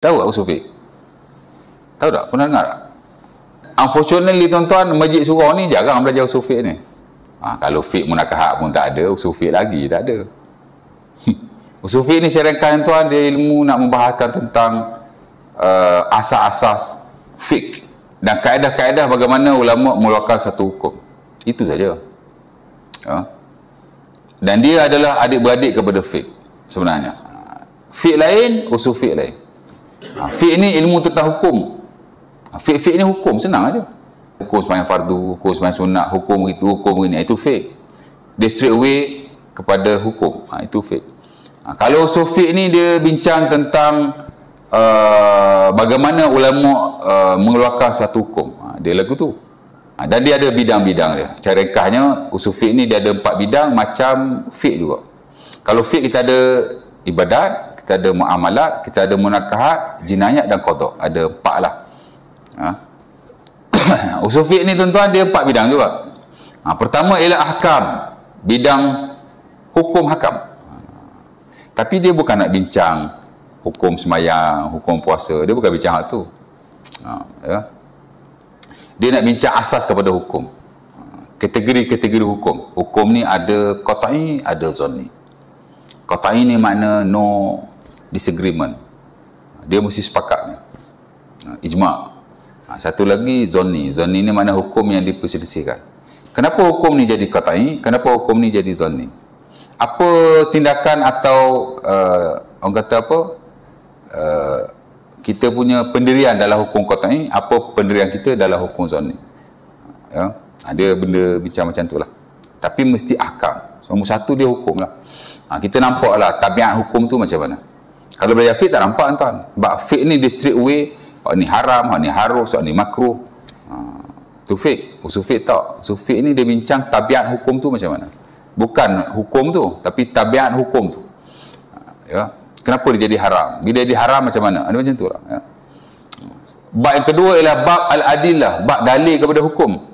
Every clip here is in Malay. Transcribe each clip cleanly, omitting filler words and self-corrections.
Tahu tak usul fiqh? Tahu tak? Pernah dengar tak? Unfortunately tuan-tuan, Masjid Surau ni jarang belajar usul fiqh ni. Kalau fiqh munakahat pun tak ada, usul fiqh lagi tak ada. Usul fiqh ni saya rangkai tuan, dia ilmu nak membahaskan tentang asas-asas fiqh dan kaedah-kaedah bagaimana ulama mengeluarkan satu hukum. Itu saja. Dan dia adalah adik-beradik kepada fiqh sebenarnya. Fiqh lain, usul fiqh lain. Fiqh ni ilmu tentang hukum. Fiqh ni hukum, senang aja. Hukum sembahyang fardu, hukum sembahyang sunat, hukum itu, hukum ini, itu fiqh. Dia straight away kepada hukum. Itu fiqh. Kalau usul fiqh ni dia bincang tentang bagaimana ulama mengeluarkan satu hukum. Dia lagu tu. Dan dia ada bidang-bidang dia. Secara ringkasnya, usul fiqh ni dia ada 4 bidang macam fiqh juga. Kalau fiqh kita ada ibadat, kita ada muamalat, kita ada munakahat, jinayat dan qada. Ada 4 lah. Usul fiqh ni tuan-tuan dia 4 bidang juga. Pertama ialah ahkam, bidang hukum hakam. Tapi dia bukan nak bincang hukum semayang, hukum puasa, dia bukan bincang hal tu. Dia nak bincang asas kepada hukum. Kategori-kategori hukum. Hukum ni ada qat'i, ada zanni. Qat'i ni makna no disagreement. Dia mesti sepakat. Ijma'. Satu lagi zanni. Zanni ni makna hukum yang diperselisihkan. Kenapa hukum ni jadi qat'i? Kenapa hukum ni jadi zanni? Apa tindakan atau orang kata apa? Kita punya pendirian dalam hukum qat'i, apa pendirian kita dalam hukum zanni? Ada benda bincang macam tu lah. Tapi mesti ahkam. Nombor satu dia hukum lah. Kita nampak lah tabiat hukum tu macam mana. Kalau belajar fiqh tak nampak tuan. Sebab fiqh ni dia straight away, ni haram, ni harus, ni makruh. Tu fiqh. Usul fiqh tak. Usul fiqh ni dia bincang tabiat hukum tu macam mana. Bukan hukum tu, tapi tabiat hukum tu. Kenapa dia jadi haram? Bila dia haram macam mana? Ada macam tu lah. Bab yang kedua ialah bab al-adillah, bab dalil kepada hukum.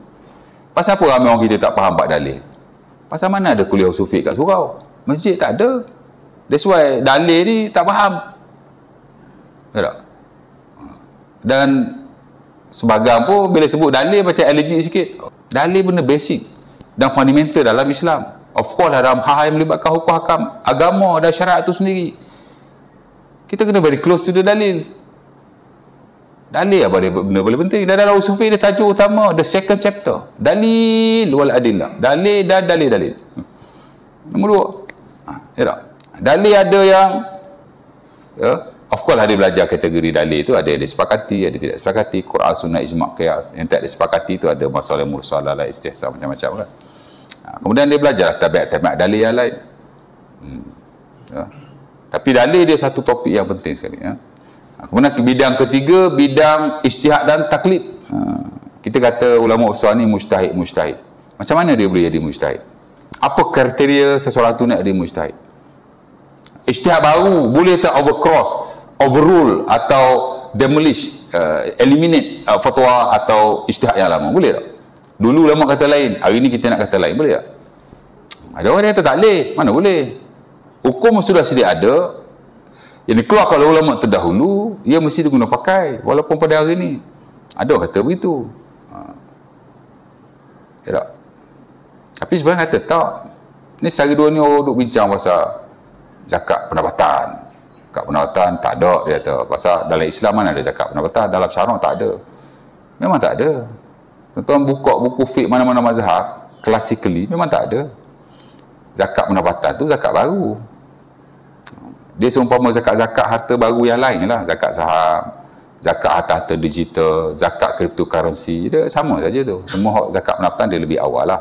Pasal apa ramai orang kita tak faham bab dalil? Pasal mana ada kuliah usul fiqh kat surau? Masjid tak ada. That's why dalil ni tak faham. Tak? Dan sebagai pun bila sebut dalil macam allergic sikit. Dalil benda basic dan fundamental dalam Islam. Of course dalam hal yang melibatkan hukum hakam, agama dan syariat itu sendiri. Kita kena very close to the dalil. Dalil apa dia benda paling penting. Dan dalam usul fiqh dia tajuk utama, the second chapter. Dalil wal adillah. Dalil dan dalil-dalil. Nombor 2. Dalil ada yang of course ada belajar kategori dalil tu, ada yang disepakati, ada tidak disepakati, Quran, sunnah, ijma', qiyas. Yang tak disepakati tu ada masalah mursalah, istihsan, macam-macam kan. Kemudian dia belajar tabiat-tabiat dalil yang lain. Tapi dalil dia satu topik yang penting sekali. Kemudian bidang ketiga, bidang ijtihad dan taklid. Kita kata ulama usul ni mujtahid. Macam mana dia boleh jadi mujtahid? Apa kriteria seseorang tu nak jadi mujtahid? Ijtihad baru boleh tak overrule atau demolish, eliminate fatwa atau ijtihad yang lama? Boleh tak? Dulu ulama kata lain, hari ni kita nak kata lain, boleh tak? Ada orang yang kata tak boleh, mana boleh? Hukum sudah sedia ada. Yang dikeluar kalau ulama terdahulu, ia mesti diguna pakai walaupun pada hari ni. Ada orang kata begitu. Ya tak? Tapi sebenarnya kata tak. Ni sehari dua ni orang duk bincang pasal zakat pendapatan. Zakat pendapatan tak ada, dia kata. Pasal dalam Islam mana ada zakat pendapatan, dalam syarak tak ada. Memang tak ada. Tuan-tuan buka buku fiqh mana-mana mazhab, classically memang tak ada. Zakat pendapatan tu zakat baru. Dia seumpama zakat-zakat harta baru yang lain lah. Zakat saham, zakat harta-harta digital, zakat cryptocurrency, dia sama saja tu. Semua zakat pendapatan dia lebih awal lah.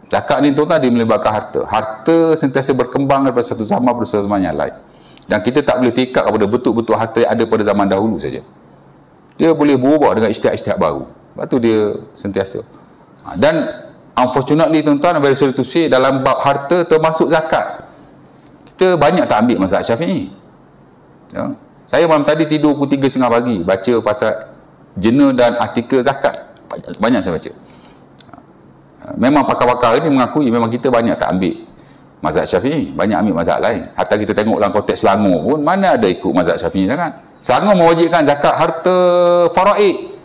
Zakat ni tuan-tuan dia melibatkan harta. Harta sentiasa berkembang daripada satu zaman pada satu zaman yang lain. Dan kita tak boleh tingkat kepada betul-betul harta yang ada pada zaman dahulu saja. Dia boleh berubah dengan ijtihad-ijtihad baru. Sebab tu dia sentiasa. Dan unfortunately tuan-tuan, dari sudut tu dalam bab harta termasuk zakat, kita banyak tak ambil mazhab Syafi'i. Saya malam tadi tidur pukul 3.30 pagi baca pasal jurnal dan artikel zakat. Banyak saya baca. Memang pakar-pakar ini mengakui memang kita banyak tak ambil mazhab Syafi'i, banyak ambil mazhab lain. Hatta kita tengok dalam konteks Selangor pun, mana ada ikut mazhab Syafi'i sangat. Selangor mewajibkan zakat harta faraid.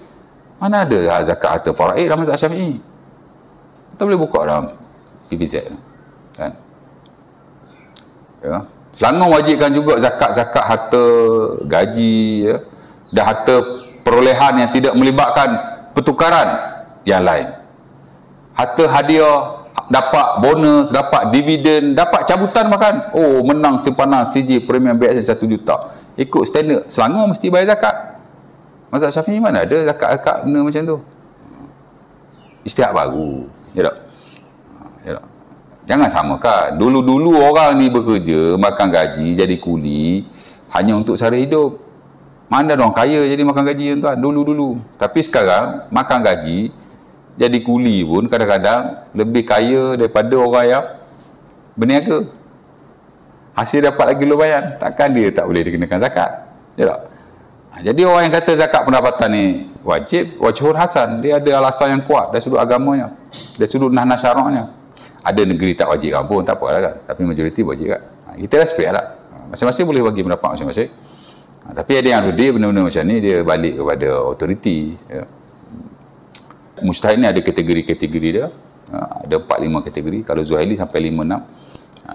Mana ada zakat harta faraid dalam mazhab Syafi'i? Kita boleh buka dalam PPZ kan. Ya. Selangor wajibkan juga zakat-zakat harta gaji, ya, dan harta perolehan yang tidak melibatkan pertukaran yang lain. Harta hadiah, dapat bonus, dapat dividen, dapat cabutan bahkan. Oh, menang simpanan CJ Premium BSN 1 juta. Ikut standard Selangor mesti bayar zakat. Mazhab Syafi'i mana ada zakat-zakat benda macam tu. Istihad baru. Ya tak? Ya tak? Jangan samakan. Dulu-dulu orang ni bekerja, makan gaji, jadi kuli hanya untuk sara hidup. Mana ada orang kaya jadi makan gaji, tuan? Dulu-dulu. Tapi sekarang makan gaji, jadi kuli pun kadang-kadang lebih kaya daripada orang yang berniaga. Hasil dapat lagi lumayan. Takkan dia tak boleh dikenakan zakat? Ya tak? Jadi orang yang kata zakat pendapatan ni wajib, wajhul hasan, dia ada alasan yang kuat dari sudut agamanya, dari sudut nahna syaraknya. Ada negeri tak wajibkan pun, tak apalah kan. Tapi majoriti wajib kan. Kita respect lah. Masing-masing boleh bagi pendapat masing-masing. Tapi ada yang rudi benda-benda macam ni, dia balik kepada autoriti. Ya. Mujtahid ni ada kategori-kategori dia. Ada 4-5 kategori. Kalau Zuhaili sampai 5-6.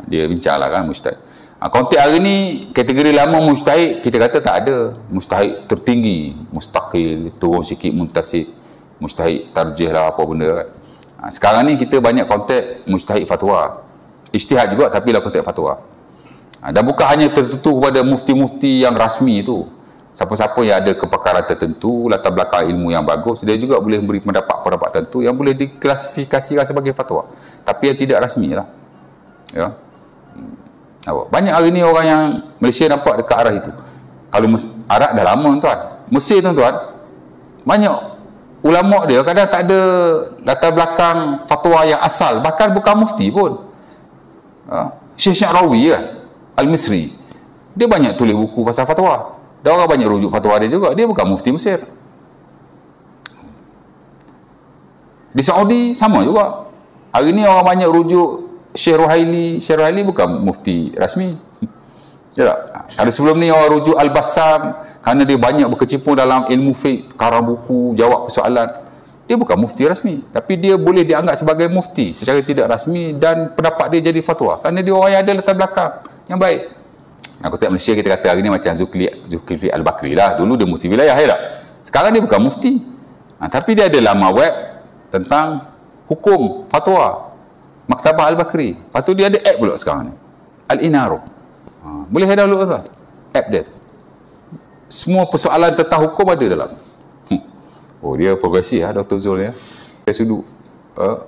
Dia bincang lah kan mujtahid. Konteks hari ni, kategori lama mujtahid, kita kata tak ada. Mujtahid tertinggi, mustaqil, turun sikit muntasib, mujtahid tarjih lah apa benda kan. Sekarang ni kita banyak konteks mujtahid fatwa. Ijtihad juga tapi lah konteks fatwa. Dan bukan hanya tertentu kepada mufti-mufti yang rasmi itu. Siapa-siapa yang ada kepakaran tertentu, latar belakang ilmu yang bagus, dia juga boleh memberi pendapat-pendapat tertentu yang boleh diklasifikasikan sebagai fatwa. Tapi yang tidak rasmi lah. Ya. Banyak hari ni orang yang Malaysia nampak dekat arah itu. Kalau Arab dah lama tuan. Mesir tuan, banyak ulama dia kadang tak ada latar belakang fatwa yang asal, bahkan bukan mufti pun. Syekh Sya'rawi kan, Al-Misri, dia banyak tulis buku pasal fatwa, dan orang banyak rujuk fatwa dia juga. Dia bukan mufti Mesir. Di Saudi sama juga. Hari ni orang banyak rujuk Syekh Ruhaili. Syekh Ruhaili bukan mufti rasmi. Ya tak? Kalau sebelum ni orang rujuk Al-Bassam, kerana dia banyak berkecimpung dalam ilmu fiqh, karang buku, jawab persoalan. Dia bukan mufti rasmi, tapi dia boleh dianggap sebagai mufti secara tidak rasmi, dan pendapat dia jadi fatwa kerana dia orang yang ada latar belakang yang baik. Aku tengok Malaysia, kita kata hari ni macam Zulkifli Al-Bakri lah. Dulu dia mufti wilayah, ya tak? Sekarang dia bukan mufti. Tapi dia ada laman web tentang hukum fatwa Maktabah Al-Bakri. Lepas tu dia ada app pula sekarang ni, Al-Inaru. Boleh download tuan app dia. Semua persoalan tentang hukum ada dalam. Oh, dia progresif lah Dr. Zul ya. Dia sudut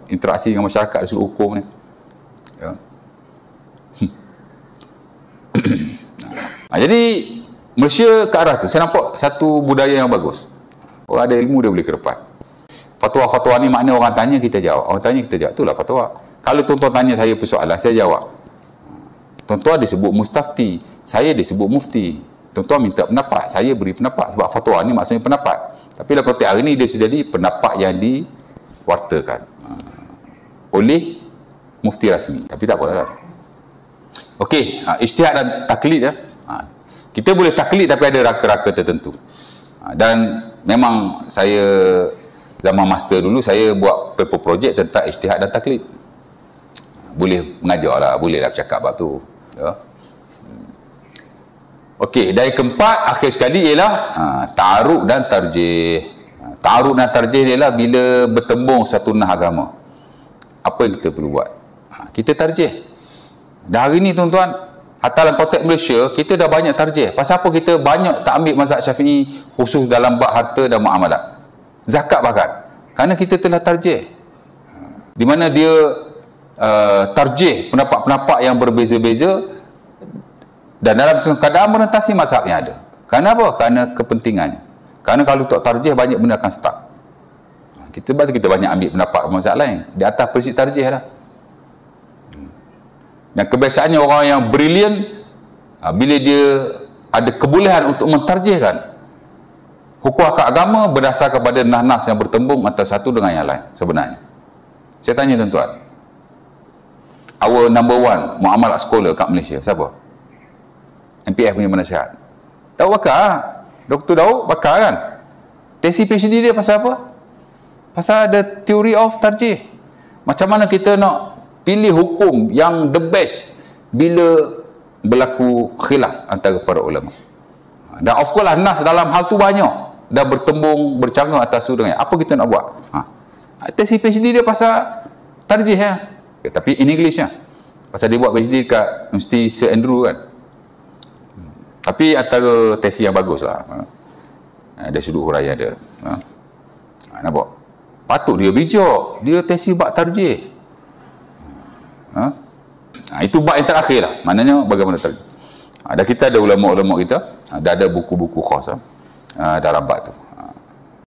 interaksi dengan masyarakat dari sudut hukum ni. Ya. Jadi Malaysia ke arah tu, saya nampak satu budaya yang bagus. Orang ada ilmu dia boleh ke depan. Fatwa-fatwa ni makna orang tanya kita jawab. Orang tanya kita jawab. Itulah fatwa. Kalau tuan-tuan tanya saya persoalan, saya jawab. Tuan-tuan disebut mustafti, saya disebut mufti. Tuan-tuan minta pendapat, saya beri pendapat. Sebab fatwa ni maksudnya pendapat. Tapi dalam konteks hari ni dia sudah jadi pendapat yang diwartakan oleh mufti rasmi. Tapi tak apa kan. Okey, ijtihad dan taklid ya. Kita boleh taklid tapi ada raka-raka tertentu. Dan memang saya zaman master dulu saya buat paper project tentang ijtihad dan taklid. Boleh mengajar lah, boleh lah bercakap bab tu. Ya. Okey, dari keempat akhir sekali ialah ta'arud dan tarjih. Ta'arud dan tarjih ialah bila bertembung satu nah agama. Apa yang kita perlu buat? Kita tarjih. Dan hari ni tuan-tuan, hatta dalam konteks Malaysia, kita dah banyak tarjih. Pasal apa kita banyak tak ambil mazhab Syafi'i khusus dalam bab harta dan muamalat? Zakat bahkan. Kerana kita telah tarjih. Di mana dia tarjih pendapat-pendapat yang berbeza-beza dan dalam keadaan menentasi mazhab yang ada. Kerana apa? Kerana kepentingan. Kerana kalau tak tarjih, banyak benda akan stuck. Kita banyak ambil pendapat mazhab lain di atas prinsip tarjih lah. Dan kebiasaannya orang yang brilian, bila dia ada kebolehan untuk mentarjihkan hukum akad agama berdasar kepada nas-nas yang bertembung antara satu dengan yang lain sebenarnya. Saya tanya tuan-tuan, our number one muamalah sekolah kat Malaysia siapa? MPF punya penasihat Daud Bakar. Dr. Daud Bakar kan. Tesis PhD dia pasal apa? Pasal the theory of tarjih. Macam mana kita nak pilih hukum yang the best bila berlaku khilaf antara para ulama. Dan of course lah nas dalam hal tu banyak, dah bertembung bercanggah atas tu dengan apa kita nak buat. Tesis PhD dia pasal tarjih ya. Tapi in English lah. Pasal dia buat PhD kat Universiti Sir Andrew kan. Tapi antara tesis yang bagus lah. Ada sudut huraian dia. Nampak? Patut dia bijak. Dia tesis bab tarjih. Itu bab yang terakhir lah. Maknanya bagaimana tarjih. Dan kita ada ulama-ulama kita. Dah ada buku-buku khas dalam bab tu.